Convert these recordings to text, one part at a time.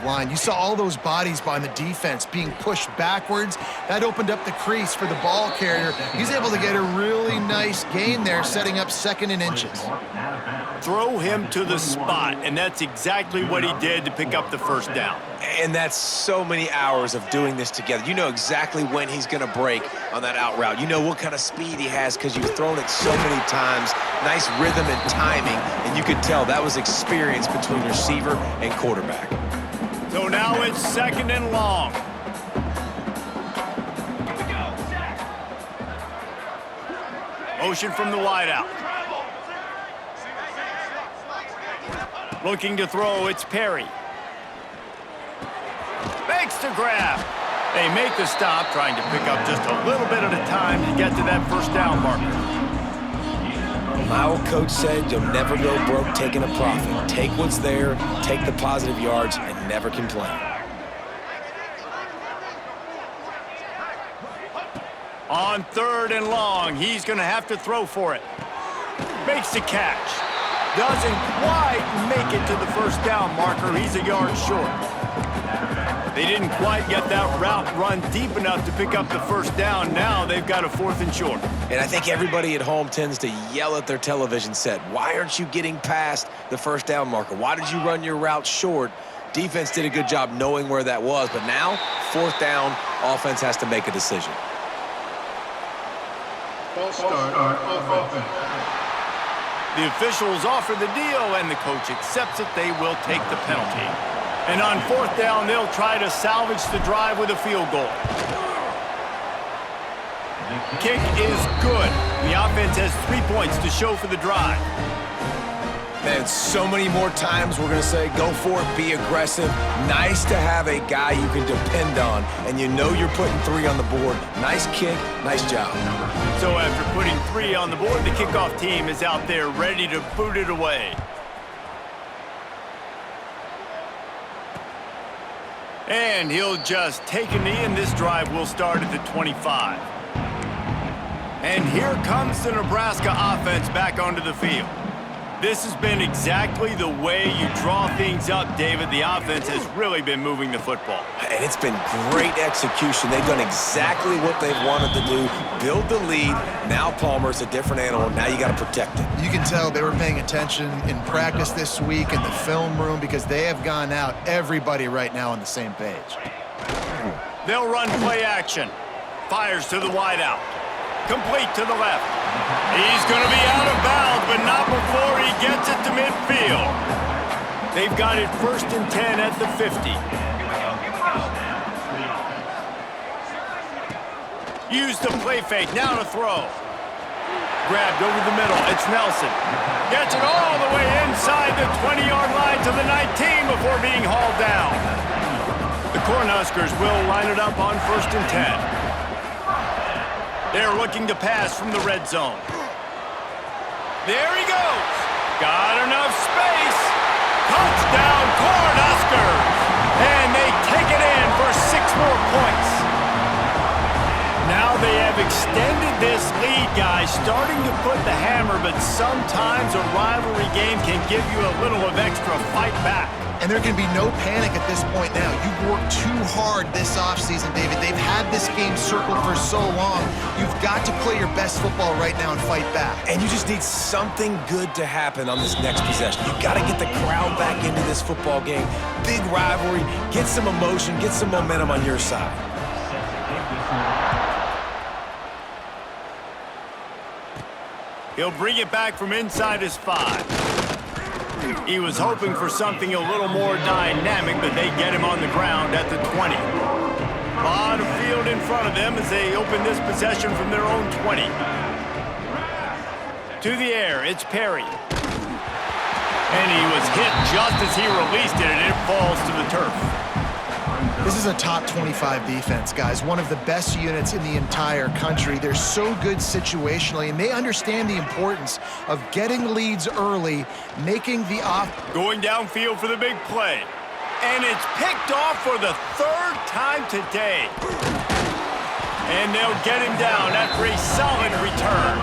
line. You saw all those bodies behind the defense being pushed backwards. That opened up the crease for the ball carrier. He's able to get a really nice gain there, setting up 2nd and inches. Throw him to the spot, and that's exactly what he did to pick up the first down. And that's so many hours of doing this together. You know exactly when he's going to break on that out route. You know what kind of speed he has because you've thrown it so many times. Nice rhythm and timing, and you could tell that was experience between receiver and quarterback. So now it's 2nd and long. Motion from the wideout. Looking to throw, it's Perry. Makes the grab. They make the stop, trying to pick up just a little bit at a time to get to that first down marker. My old coach said you'll never go broke taking a profit. Take what's there, take the positive yards, and never complain. On 3rd and long, he's going to have to throw for it. Makes the catch. Doesn't quite make it to the first down marker. He's a yard short. They didn't quite get that route run deep enough to pick up the first down. Now they've got a 4th and short. And I think everybody at home tends to yell at their television set. Why aren't you getting past the first down marker? Why did you run your route short? Defense did a good job knowing where that was. But now, 4th down, offense has to make a decision. False start on offense. The officials offer the deal, and the coach accepts it. They will take the penalty. And on 4th down, they'll try to salvage the drive with a field goal. Kick is good. The offense has 3 points to show for the drive. Man, so many more times we're going to say, go for it, be aggressive. Nice to have a guy you can depend on, and you know you're putting 3 on the board. Nice kick, nice job. So after putting 3 on the board, the kickoff team is out there ready to boot it away. And he'll just take a knee, and this drive will start at the 25. And here comes the Nebraska offense back onto the field. This has been exactly the way you draw things up, David. The offense has really been moving the football. And it's been great execution. They've done exactly what they've wanted to do. Build the lead. Now Palmer's a different animal. Now you got to protect it. You can tell they were paying attention in practice this week in the film room because they have gone out, everybody right now on the same page. They'll run play action. Fires to the wideout. Complete to the left. He's going to be out of bounds, but not before he gets it to midfield. They've got it 1st and 10 at the 50. Use the play fake, now to throw. Grabbed over the middle, it's Nelson. Gets it all the way inside the 20-yard line to the 19 before being hauled down. The Cornhuskers will line it up on 1st and 10. They're looking to pass from the red zone. There he goes. Got enough space. Touchdown, Cornhuskers. And they take it in for 6 more points. Now they have extended this lead, guys, starting to put the hammer, but sometimes a rivalry game can give you a little of extra fight back. And there can be no panic at this point now. You've worked too hard this offseason, David. They've had this game circled for so long. You've got to play your best football right now and fight back. And you just need something good to happen on this next possession. You've got to get the crowd back into this football game. Big rivalry. Get some emotion. Get some momentum on your side. He'll bring it back from inside his 5. He was hoping for something a little more dynamic, but they get him on the ground at the 20. A lot of field in front of them as they open this possession from their own 20. To the air, it's Perry. And he was hit just as he released it, and it falls to the turf. This is a top 25 defense, guys. One of the best units in the entire country. They're so good situationally, and they understand the importance of getting leads early, making the going downfield for the big play. And it's picked off for the 3rd time today. And they'll get him down after a solid return.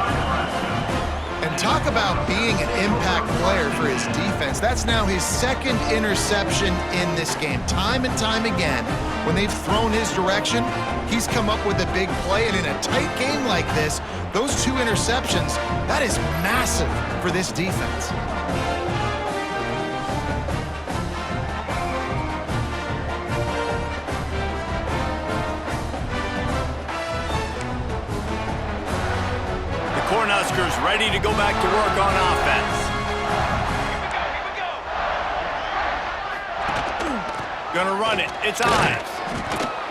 And Talk about being an impact player for his defense. That's now his second interception in this game. Time and time again, when they've thrown his direction, he's come up with a big play. And in a tight game like this, those 2 interceptions, that is massive for this defense. Cornhuskers ready to go back to work on offense. Gonna run it. It's Ives.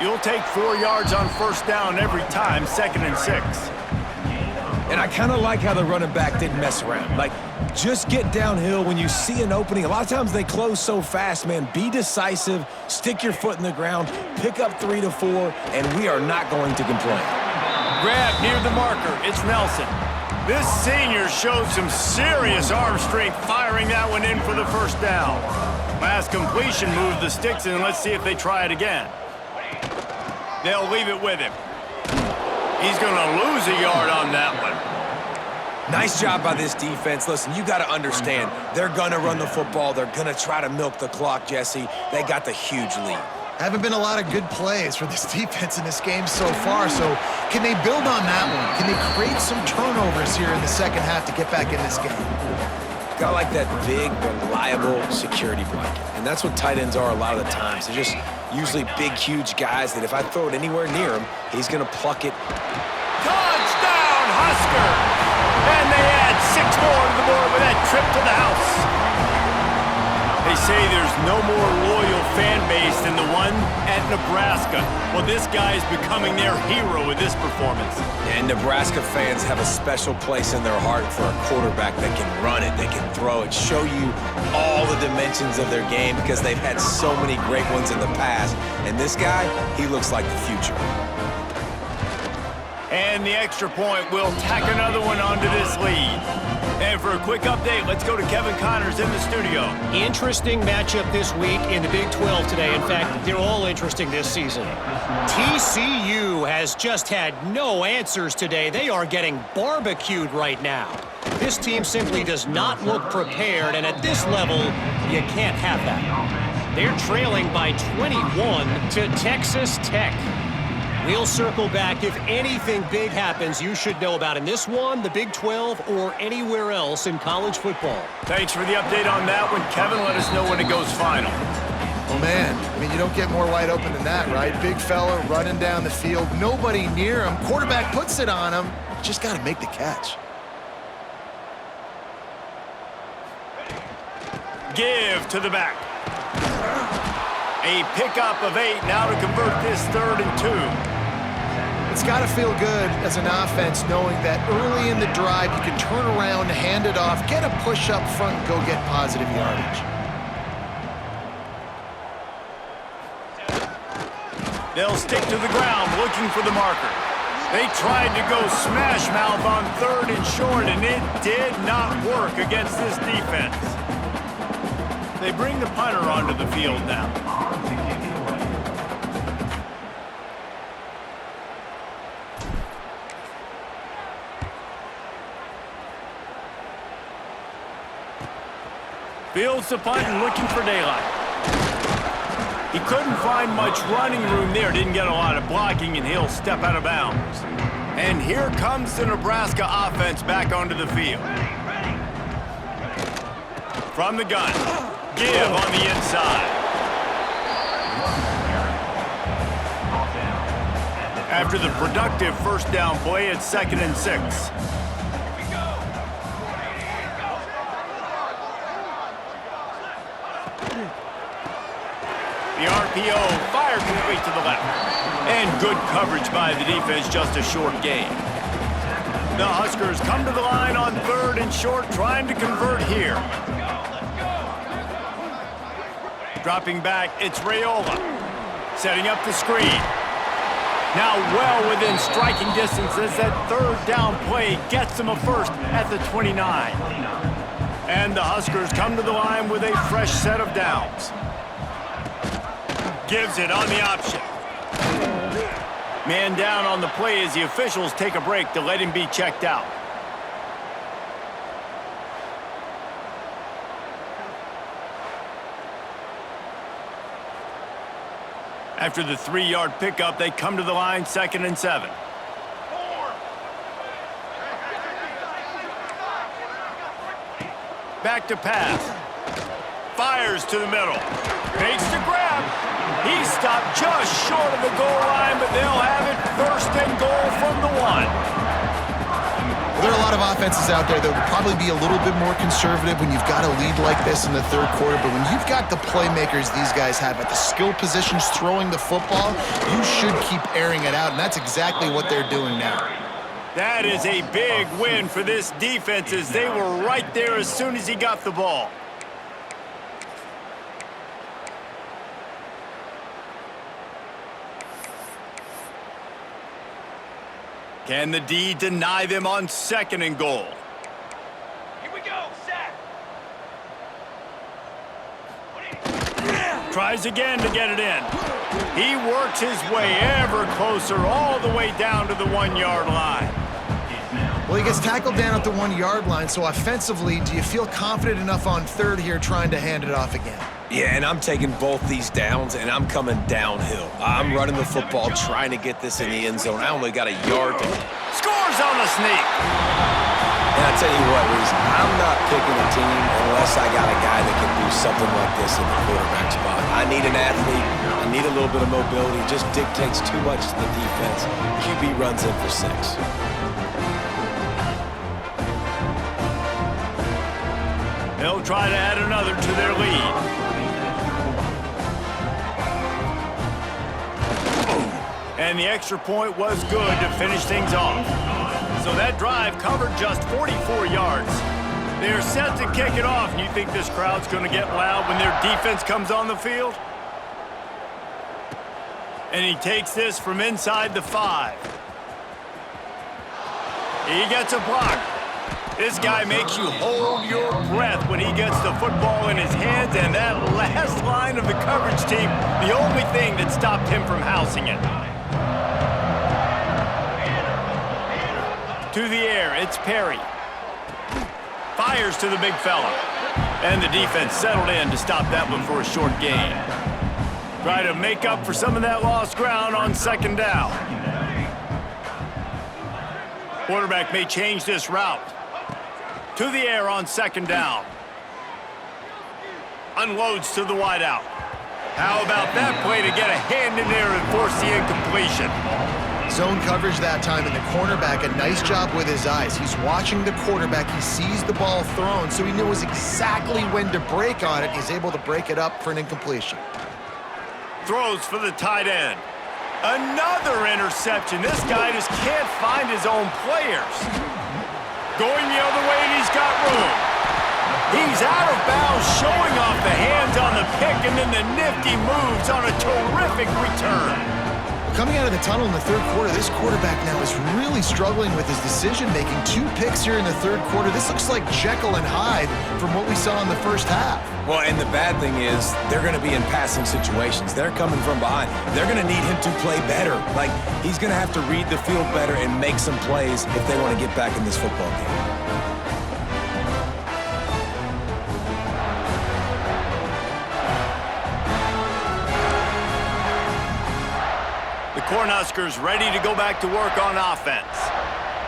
You'll take 4 yards on first down every time, 2nd and 6. And I kind of like how the running back didn't mess around. Like, just get downhill when you see an opening. A lot of times they close so fast, man. Be decisive, stick your foot in the ground, pick up 3 to 4, and we are not going to complain. Grab near the marker. It's Nelson. This senior showed some serious arm strength firing that one in for the first down. Last completion moved the sticks, and let's see if they try it again. They'll leave it with him. He's going to lose a yard on that one. Nice job by this defense. Listen, you got to understand, they're going to run the football. They're going to try to milk the clock, Jesse. They got the huge lead. Haven't been a lot of good plays for this defense in this game so far, so can they build on that one? Can they create some turnovers here in the second half to get back in this game? Got like that big, reliable security blanket, and that's what tight ends are a lot of the times. They're just usually big, huge guys that if I throw it anywhere near him, he's going to pluck it. Touchdown, Huskers! And they add 6 more to the board with that trip to the house. They say there's no more loyal fan base than the one at Nebraska. Well, this guy is becoming their hero with this performance. And Nebraska fans have a special place in their heart for a quarterback that can run it, they can throw it, show you all the dimensions of their game because they've had so many great ones in the past. And this guy, he looks like the future. And the extra point will tack another one onto this lead. And for a quick update, let's go to Kevin Connors in the studio. Interesting matchup this week in the Big 12 today. In fact, they're all interesting this season. TCU has just had no answers today. They are getting barbecued right now. This team simply does not look prepared, and at this level, you can't have that. They're trailing by 21 to Texas Tech. We'll circle back. If anything big happens, you should know about in this one, the Big 12, or anywhere else in college football. Thanks for the update on that one. Kevin, let us know when it goes final. Oh, man. I mean, you don't get more wide open than that, right? Big fella running down the field. Nobody near him. Quarterback puts it on him. Just got to make the catch. Give to the back. A pickup of 8 now to convert this 3rd and 2. It's got to feel good as an offense knowing that early in the drive you can turn around, hand it off, get a push up front, and go get positive yardage. They'll stick to the ground looking for the marker. They tried to go smash mouth on 3rd and short, and it did not work against this defense. They bring the punter onto the field now. Fields the punt and looking for daylight. He couldn't find much running room there. Didn't get a lot of blocking, and he'll step out of bounds. And here comes the Nebraska offense back onto the field. From the gun. Give on the inside. After the productive first down play, it's 2nd and 6. The RPO, fire complete to the left. And good coverage by the defense, just a short gain. The Huskers come to the line on 3rd and short, trying to convert here. Dropping back, it's Raiola. Setting up the screen. Now well within striking distance as that 3rd down play gets them a first at the 29. And the Huskers come to the line with a fresh set of downs. Gives it on the option. Man down on the play as the officials take a break to let him be checked out. After the 3-yard pickup, they come to the line, 2nd and 7. Back to pass. Fires to the middle. Makes the grab. He stopped just short of the goal line, but they'll have it 1st and goal from the 1. There are a lot of offenses out there that would probably be a little bit more conservative when you've got a lead like this in the 3rd quarter, but when you've got the playmakers these guys have at the skill positions throwing the football, you should keep airing it out, and that's exactly what they're doing now. That is a big win for this defense as they were right there as soon as he got the ball. Can the D deny them on 2nd and goal? Here we go, set. Tries again to get it in. He works his way ever closer all the way down to the 1-yard line. Well, he gets tackled down at the 1-yard line, so offensively, do you feel confident enough on 3rd here trying to hand it off again? Yeah, and I'm taking both these downs, and I'm coming downhill. I'm running the football, trying to get this in the end zone. I only got a yard to... Scores on the sneak. And I tell you what, Reese, I'm not picking a team unless I got a guy that can do something like this in the quarterback spot. I need an athlete. I need a little bit of mobility. It just dictates too much to the defense. QB runs in for 6. They'll try to add another to their lead. And the extra point was good to finish things off. So that drive covered just 44 yards. They're set to kick it off, and you think this crowd's going to get loud when their defense comes on the field? And he takes this from inside the 5. He gets a block. This guy makes you hold your breath when he gets the football in his hands, and that last line of the coverage team, the only thing that stopped him from housing it. To the air, it's Perry. Fires to the big fella. And the defense settled in to stop that one for a short gain. Try to make up for some of that lost ground on 2nd down. Quarterback may change this route. To the air on 2nd down. Unloads to the wideout. How about that play to get a hand in there and force the incompletion? Zone coverage that time, and the cornerback, a nice job with his eyes. He's watching the quarterback. He sees the ball thrown, so he knows exactly when to break on it. He's able to break it up for an incompletion. Throws for the tight end. Another interception. This guy just can't find his own players. Going the other way, and he's got room. He's out of bounds, showing off the hands on the pick, and then the nifty moves on a terrific return. Coming out of the tunnel in the 3rd quarter, this quarterback now is really struggling with his decision-making. 2 picks here in the 3rd quarter. This looks like Jekyll and Hyde from what we saw in the 1st half. Well, and the bad thing is they're going to be in passing situations. They're coming from behind. They're going to need him to play better. Like, he's going to have to read the field better and make some plays if they want to get back in this football game. Cornhuskers ready to go back to work on offense.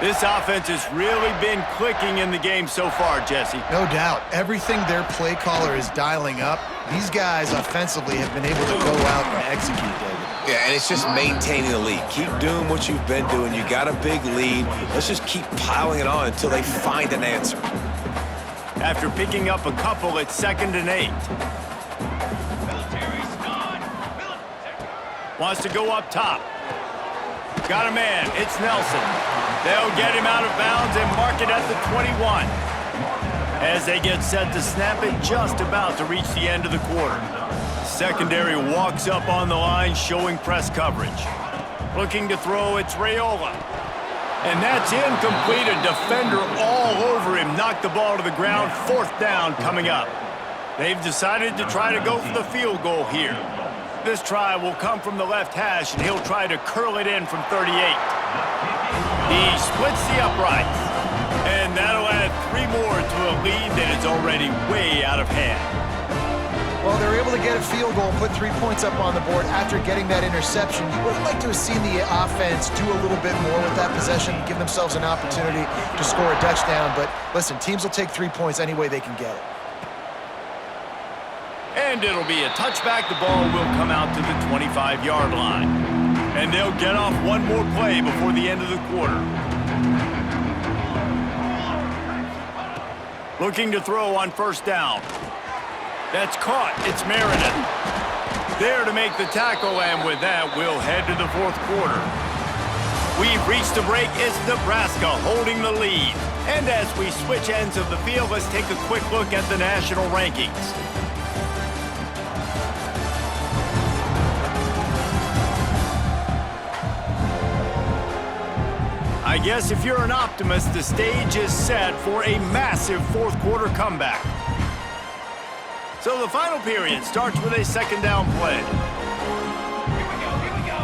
This offense has really been clicking in the game so far, Jesse. No doubt. Everything their play caller is dialing up, these guys offensively have been able to go out and execute, David. Yeah, and it's just maintaining the lead. Keep doing what you've been doing. You got a big lead. Let's just keep piling it on until they find an answer. After picking up a couple, it's 2nd and 8. Wants to go up top. Got a man. It's Nelson. They'll get him out of bounds and mark it at the 21. As they get set to snap it, just about to reach the end of the quarter. Secondary walks up on the line, showing press coverage. Looking to throw, it's Raiola. And that's incomplete. A defender all over him. Knocked the ball to the ground. 4th down coming up. They've decided to try to go for the field goal here. This try will come from the left hash, and he'll try to curl it in from 38. He splits the uprights, and that'll add 3 more to a lead that is already way out of hand. Well, they were able to get a field goal, put 3 points up on the board after getting that interception. You would have liked to have seen the offense do a little bit more with that possession, give themselves an opportunity to score a touchdown. But listen, teams will take 3 points any way they can get it. And it'll be a touchback. The ball will come out to the 25-yard line. And they'll get off one more play before the end of the quarter. Looking to throw on first down. That's caught. It's Meredith. There to make the tackle, and with that, we'll head to the fourth quarter. We've reached the break. It's Nebraska holding the lead. And as we switch ends of the field, let's take a quick look at the national rankings. I guess if you're an optimist, the stage is set for a massive fourth quarter comeback. So the final period starts with a second down play. Here we go.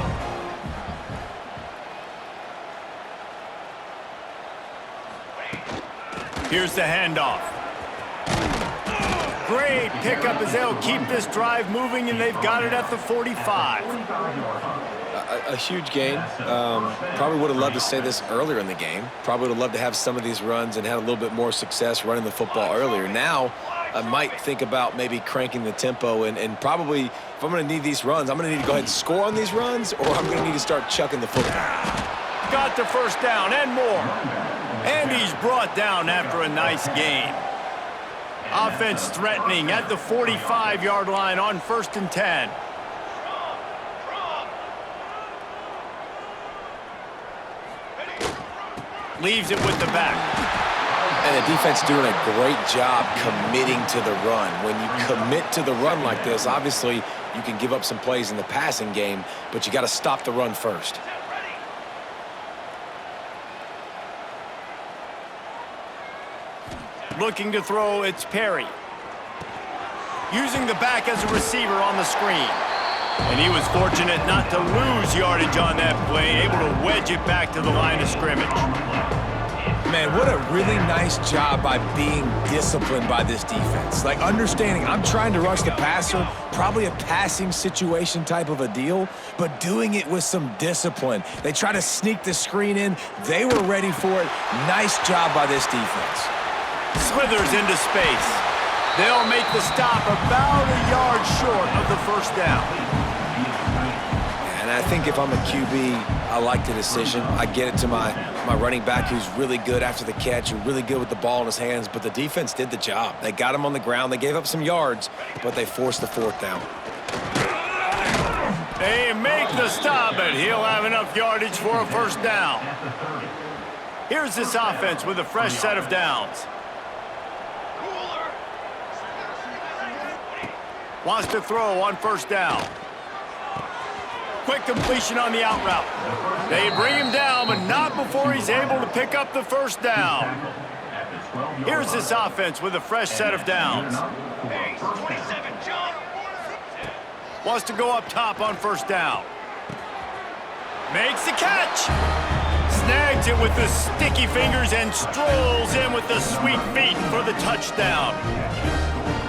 Here's the handoff. Great pickup as they'll keep this drive moving, and they've got it at the 45. A huge gain. Probably would have loved to say this earlier in the game. Probably would have loved to have some of these runs and have a little bit more success running the football earlier. Now, I might think about maybe cranking the tempo and probably, if I'm going to need these runs, I'm going to need to go ahead and score on these runs, or I'm going to need to start chucking the football. Got the first down and more. And he's brought down after a nice gain. Offense threatening at the 45-yard line on 1st and 10. Leaves it with the back. And the defense doing a great job committing to the run. When you commit to the run like this, obviously you can give up some plays in the passing game, but you got to stop the run first. Looking to throw, it's Perry. Using the back as a receiver on the screen. And he was fortunate not to lose yardage on that play, able to wedge it back to the line of scrimmage. Man, what a really nice job by being disciplined by this defense. Like, understanding I'm trying to rush the passer, probably a passing situation type of a deal, but doing it with some discipline. They try to sneak the screen in. They were ready for it. Nice job by this defense. Slithers into space. They'll make the stop about a yard short of the first down. And I think if I'm a QB, I like the decision. I get it to my running back who's really good after the catch, who's really good with the ball in his hands, but the defense did the job. They got him on the ground. They gave up some yards, but they forced the fourth down. They make the stop, and he'll have enough yardage for a first down. Here's this offense with a fresh set of downs. Wants to throw on first down. Quick completion on the out route. They bring him down, but not before he's able to pick up the first down. Here's this offense with a fresh set of downs. Hey, 27, John. Wants to go up top on first down. Makes the catch. Snags it with the sticky fingers and strolls in with the sweet feet for the touchdown.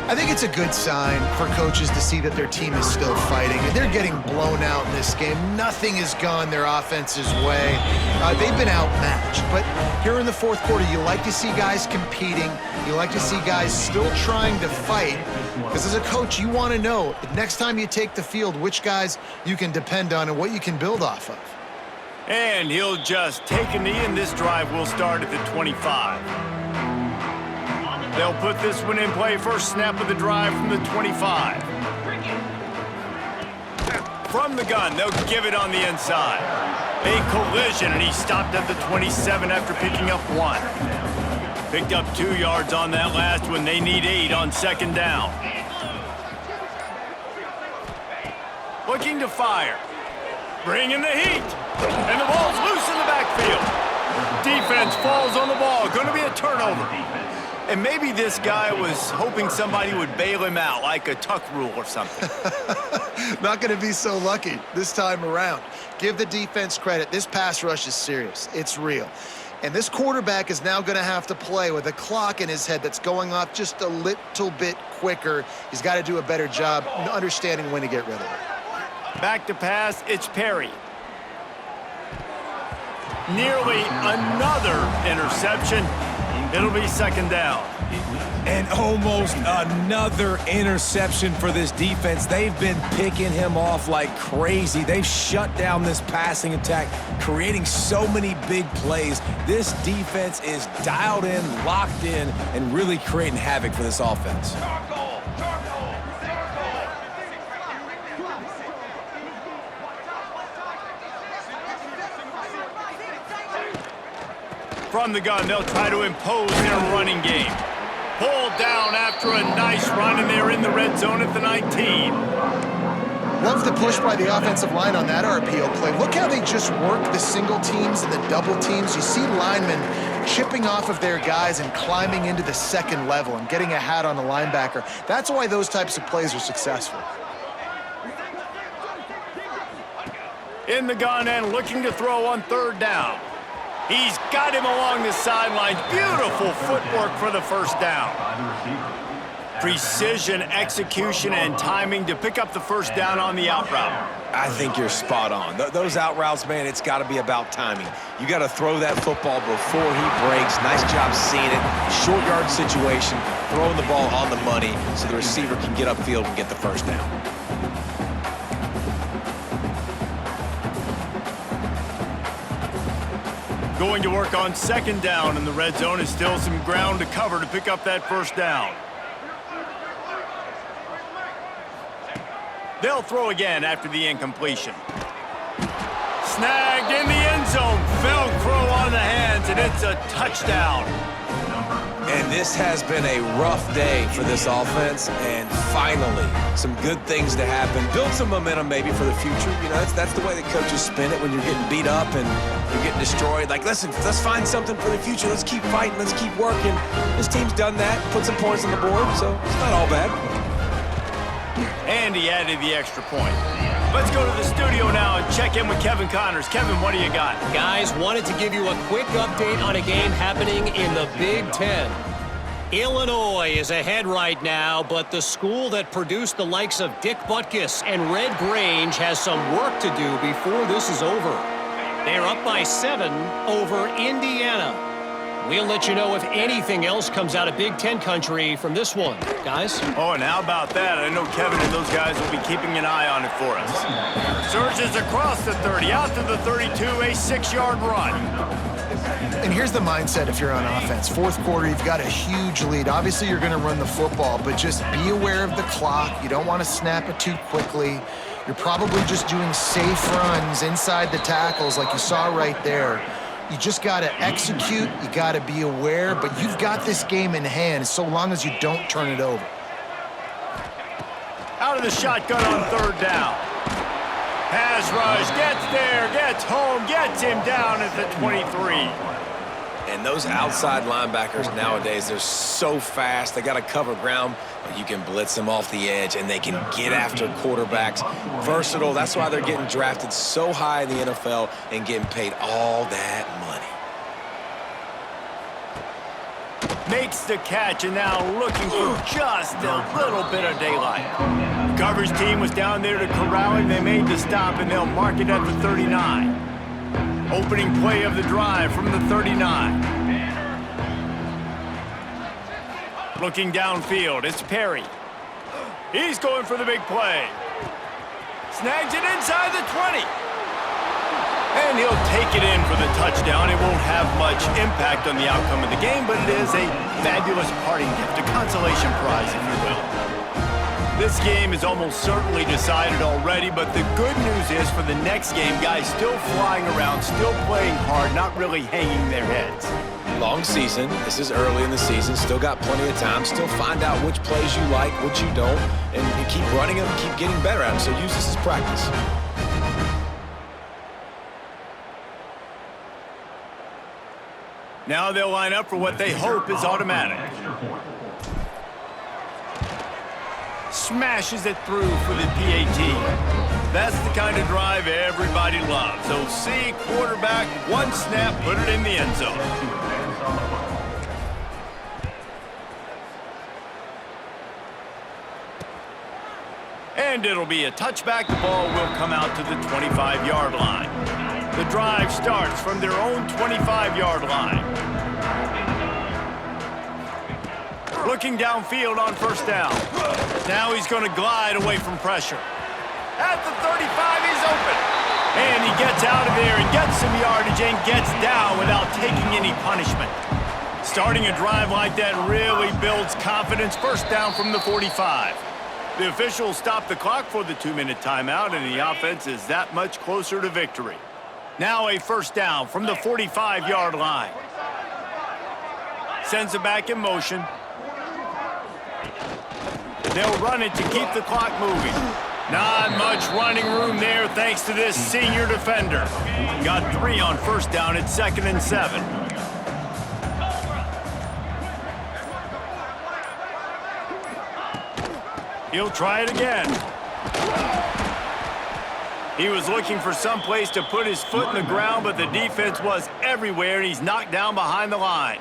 I think it's a good sign for coaches to see that their team is still fighting. They're getting blown out in this game. Nothing has gone their offense's way. They've been outmatched. But here in the fourth quarter, you like to see guys competing. You like to see guys still trying to fight. Because as a coach, you want to know, next time you take the field, which guys you can depend on and what you can build off of. And he'll just take a knee, and this drive will start at the 25. They'll put this one in play. First snap of the drive from the 25. From the gun, they'll give it on the inside. A collision, and he stopped at the 27 after picking up 1. Picked up 2 yards on that last one. They need 8 on second down. Looking to fire. Bringing the heat. And the ball's loose in the backfield. Defense falls on the ball. Going to be a turnover. And maybe this guy was hoping somebody would bail him out, like a tuck rule or something. Not going to be so lucky this time around. Give the defense credit. This pass rush is serious. It's real. And this quarterback is now going to have to play with a clock in his head that's going off just a little bit quicker. He's got to do a better job understanding when to get rid of it. Back to pass, it's Perry. Nearly another interception. It'll be second down. And almost another interception for this defense. They've been picking him off like crazy. They've shut down this passing attack, creating so many big plays. This defense is dialed in, locked in, and really creating havoc for this offense. From the gun, they'll try to impose their running game. Pulled down after a nice run, and they're in the red zone at the 19. Love the push by the offensive line on that RPO play. Look how they just work the single teams and the double teams. You see linemen chipping off of their guys and climbing into the second level and getting a hat on the linebacker. That's why those types of plays are successful. In the gun and looking to throw on third down. He's got him along the sidelines. Beautiful footwork for the first down. Precision, execution, and timing to pick up the first down on the out route. I think you're spot on. Those out routes, man, it's got to be about timing. You got to throw that football before he breaks. Nice job seeing it. Short yard situation, throwing the ball on the money so the receiver can get upfield and get the first down. Going to work on second down, and the red zone is still some ground to cover to pick up that first down. They'll throw again after the incompletion. Snagged in the end zone. Velcro on the hands, and it's a touchdown. And this has been a rough day for this offense, and finally, some good things to happen. Build some momentum maybe for the future. You know, that's the way that coaches spin it when you're getting beat up and you're getting destroyed. Like, listen, let's find something for the future. Let's keep fighting. Let's keep working. This team's done that, put some points on the board, so it's not all bad. And he added the extra point. Let's go to the studio now and check in with Kevin Connors. Kevin, what do you got? Guys, wanted to give you a quick update on a game happening in the Big Ten. Illinois is ahead right now, but the school that produced the likes of Dick Butkus and Red Grange has some work to do before this is over. They're up by 7 over Indiana. We'll let you know if anything else comes out of Big Ten country from this one, guys. Oh, and how about that? I know Kevin and those guys will be keeping an eye on it for us. Surges across the 30, out to the 32, a 6-yard run. And here's the mindset if you're on offense. Fourth quarter, you've got a huge lead. Obviously, you're going to run the football, but just be aware of the clock. You don't want to snap it too quickly. You're probably just doing safe runs inside the tackles like you saw right there. You just got to execute. You got to be aware, but you've got this game in hand so long as you don't turn it over. Out of the shotgun on third down. Pass rush, gets there, gets home, gets him down at the 23. And those outside linebackers nowadays, they're so fast. They got to cover ground, but you can blitz them off the edge, and they can get after quarterbacks. Versatile. That's why they're getting drafted so high in the NFL and getting paid all that money. Makes the catch, and now looking for just a little bit of daylight. The coverage team was down there to corral him. They made the stop, and they'll mark it at the 39. Opening play of the drive from the 39. Looking downfield, it's Perry. He's going for the big play. Snags it inside the 20. And he'll take it in for the touchdown. It won't have much impact on the outcome of the game, but it is a fabulous parting gift, a consolation prize, if you will. This game is almost certainly decided already, but the good news is for the next game, guys still flying around, still playing hard, not really hanging their heads. Long season. This is early in the season. Still got plenty of time. Still find out which plays you like, which you don't, and keep running them, keep getting better at them. So use this as practice. Now they'll line up for what they hope is automatic. Smashes it through for the PAT. That's the kind of drive everybody loves. So see quarterback, one snap, put it in the end zone. And it'll be a touchback. The ball will come out to the 25-yard line. The drive starts from their own 25-yard line. Looking downfield on first down. Now he's going to glide away from pressure. At the 35, he's open. And he gets out of there and gets some yardage and gets down without taking any punishment. Starting a drive like that really builds confidence. First down from the 45. The officials stop the clock for the 2-minute timeout, and the offense is that much closer to victory. Now a first down from the 45-yard line. Sends it back in motion. They'll run it to keep the clock moving. Not much running room there thanks to this senior defender. Got 3 on first down at 2nd and 7. He'll try it again. He was looking for some place to put his foot in the ground, but the defense was everywhere, and he's knocked down behind the line.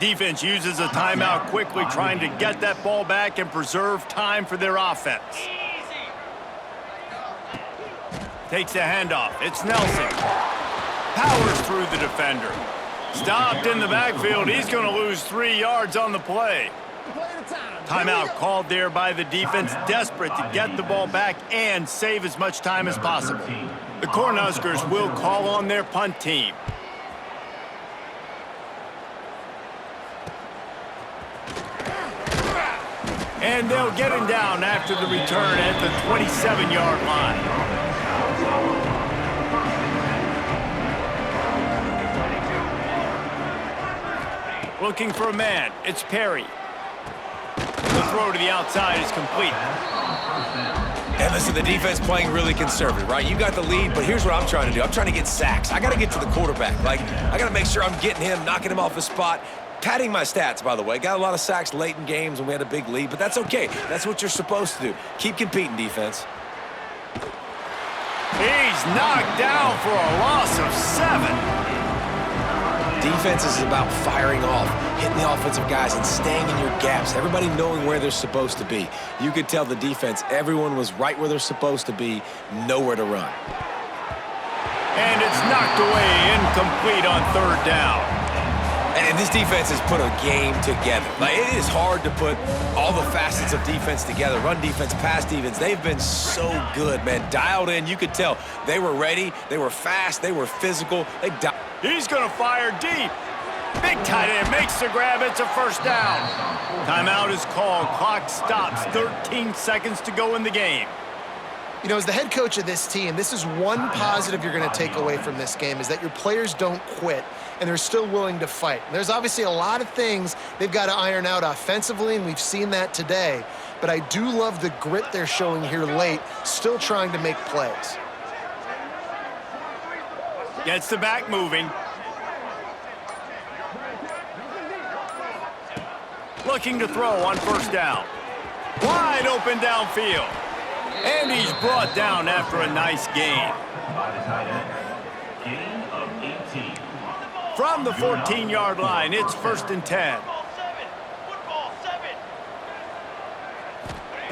Defense uses a timeout quickly, trying to get that ball back and preserve time for their offense. Takes the handoff. It's Nelson. Powers through the defender. Stopped in the backfield. He's going to lose 3 yards on the play. Timeout called there by the defense, desperate to get the ball back and save as much time as possible. The Cornhuskers will call on their punt team. And they'll get him down after the return at the 27-yard line. Looking for a man. It's Perry. The throw to the outside is complete. And listen, the defense playing really conservative, right? You got the lead, but here's what I'm trying to do. I'm trying to get sacks. I got to get to the quarterback. Like, I got to make sure I'm getting him, knocking him off his spot. Padding my stats, by the way. Got a lot of sacks late in games when we had a big lead, but that's okay. That's what you're supposed to do. Keep competing, defense. He's knocked down for a loss of 7. Defense is about firing off, hitting the offensive guys, and staying in your gaps. Everybody knowing where they're supposed to be. You could tell the defense, everyone was right where they're supposed to be, nowhere to run. And it's knocked away, incomplete on 3rd down. And this defense has put a game together. Like, it is hard to put all the facets of defense together. Run defense, pass defense. They've been so good, man. Dialed in. You could tell they were ready. They were fast. They were physical. He's going to fire deep. Big tight end makes the grab. It's a first down. Timeout is called. Clock stops. 13 seconds to go in the game. You know, as the head coach of this team, this is one positive you're going to take away from this game, is that your players don't quit, and they're still willing to fight. There's obviously a lot of things they've got to iron out offensively, and we've seen that today. But I do love the grit they're showing here late, still trying to make plays. Gets the back moving. Looking to throw on first down. Wide open downfield. And he's brought down after a nice gain. From the 14-yard line, it's 1st and 10.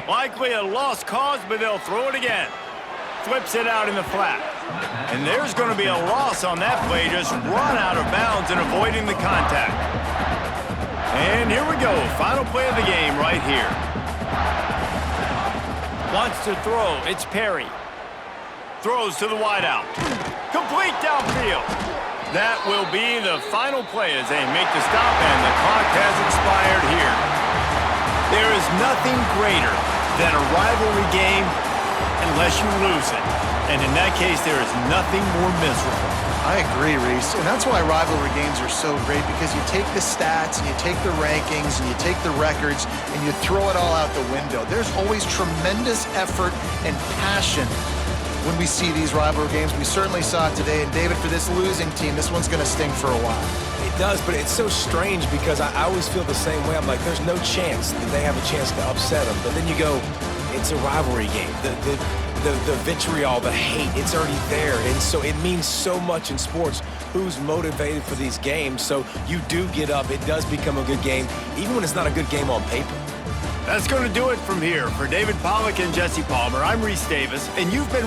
Likely a lost cause, but they'll throw it again. Flips it out in the flat. And there's going to be a loss on that play, just run out of bounds and avoiding the contact. And here we go, final play of the game right here. Wants to throw, it's Perry. Throws to the wideout. Complete downfield. That will be the final play as they make the stop, and the clock has expired here. There is nothing greater than a rivalry game unless you lose it. And in that case, there is nothing more miserable. I agree, Reese, and that's why rivalry games are so great, because you take the stats and you take the rankings and you take the records and you throw it all out the window. There's always tremendous effort and passion when we see these rivalry games. We certainly saw it today, and David, for this losing team, this one's going to sting for a while. It does, but it's so strange because I always feel the same way. I'm like, there's no chance that they have a chance to upset them. But then you go, it's a rivalry game. The the vitriol, the hate, it's already there. And so it means so much in sports who's motivated for these games. So you do get up. It does become a good game, even when it's not a good game on paper. That's going to do it from here. For David Pollack and Jesse Palmer, I'm Reese Davis, and you've been